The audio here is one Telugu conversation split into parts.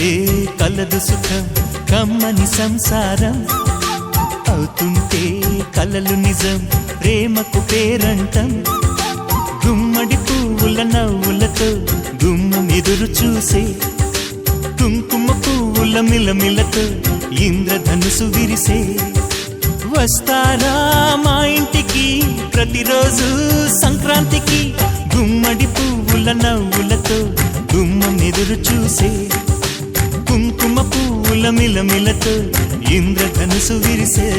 కలిసుంటే కలదు సుఖం కమ్మని సంసారం అవుతుంటే కలలు నిజం ప్రేమకు పేరంటం గుమ్మడి పువ్వుల నవ్వులతో గుమ్మం ఎదురు చూసే కుంకుమ పువ్వుల మిలమిలతో ఇంద్రధనుసు విరిసే వస్తారా మా ఇంటికి ప్రతిరోజు సంక్రాంతికి గుమ్మడి పువ్వుల నవ్వులతో గుమ్మం ఎదురు చూసే కుంకుమ పువ్వుల మిలమిలతో ఇంద్రధనుసు విరిసే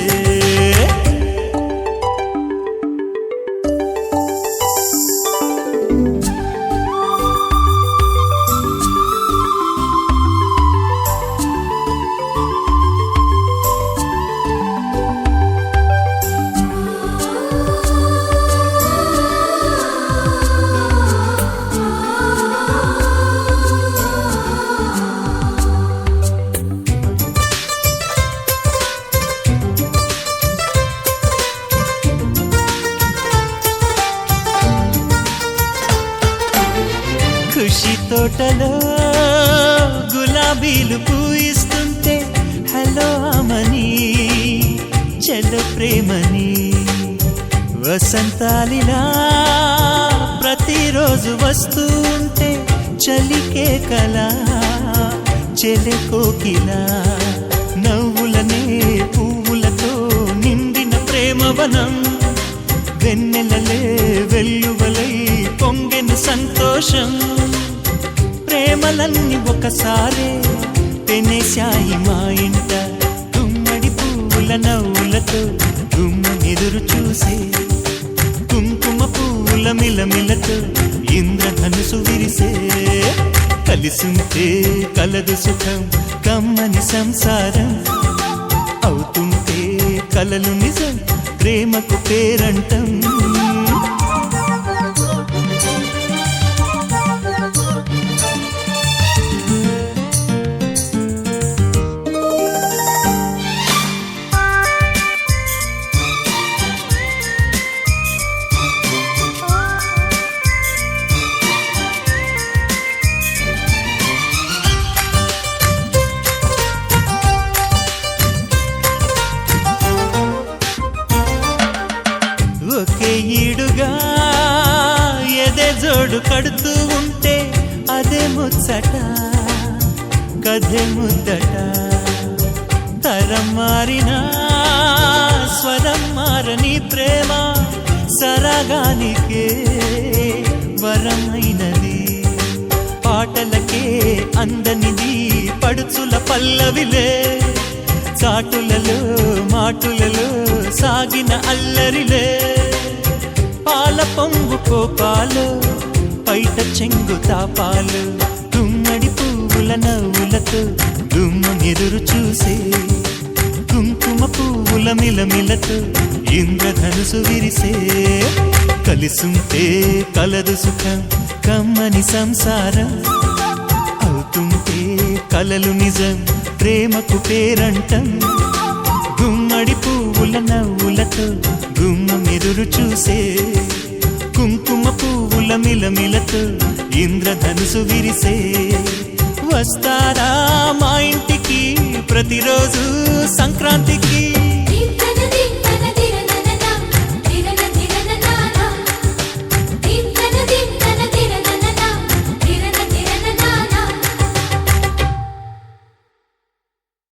ఖుషి తోటలో గులాబీలు పూయిస్తుంటే హలో అమని చెల్ల ప్రేమని వసంతాలిలా ప్రతిరోజు వస్తూ ఉంటే చలికే కలా చెలె కోకిలా నవ్వులనే పువ్వులతో నిండిన ప్రేమవనం వెన్నెలలే వెల్లువలై పొంగెను సంతోషం ప్రేమలన్నీ ఒకసారే పెనేశాయి మా ఇంట గుమ్మడి పువ్వుల నవ్వులతో గుమ్మం ఎదురు చూసే కుంకుమ పువ్వుల మిలమిలతో ఇంద్రధనుసు విరిసే కలిసుంటే కలదు సుఖం కమ్మని సంసారం అవుతుంటే కలలు నిజం ప్రేమకు పేరంటం ఒకే ఈడుగా ఎదే జోడు కడుతూ ఉంటే అదే ముచ్చట కథే ముద్దట తరం మారినా స్వరం మారని ప్రేమ సరగానికే వరమైనది పాటలకే అందనిది పడుచుల పల్లవిలే చాటులలో మాటులలో సాగిన అల్లరిలే పాల పొంగు కోపాలు పైట చెంగు తాపాలు గుమ్మడి పువ్వుల నవ్వులతో గుమ్మం ఎదురు చూసే కుంకుమ పువ్వుల మిలమిలతో ఇంద్రధనుసు విరిసే కలిసుంటే కలదు సుఖం కమ్మని సంసారం అవుతుంటే కలలు నిజం ప్రేమకు పేరంటం గుమ్మడి పువ్వుల నవ్వులతో గుమ్మం ఎదురు చూసే కుంకుమ పువ్వుల మిలమిలతో ఇంద్రధనుసు విరిసే వస్తారా మా ఇంటికి ప్రతిరోజు సంక్రాంతికి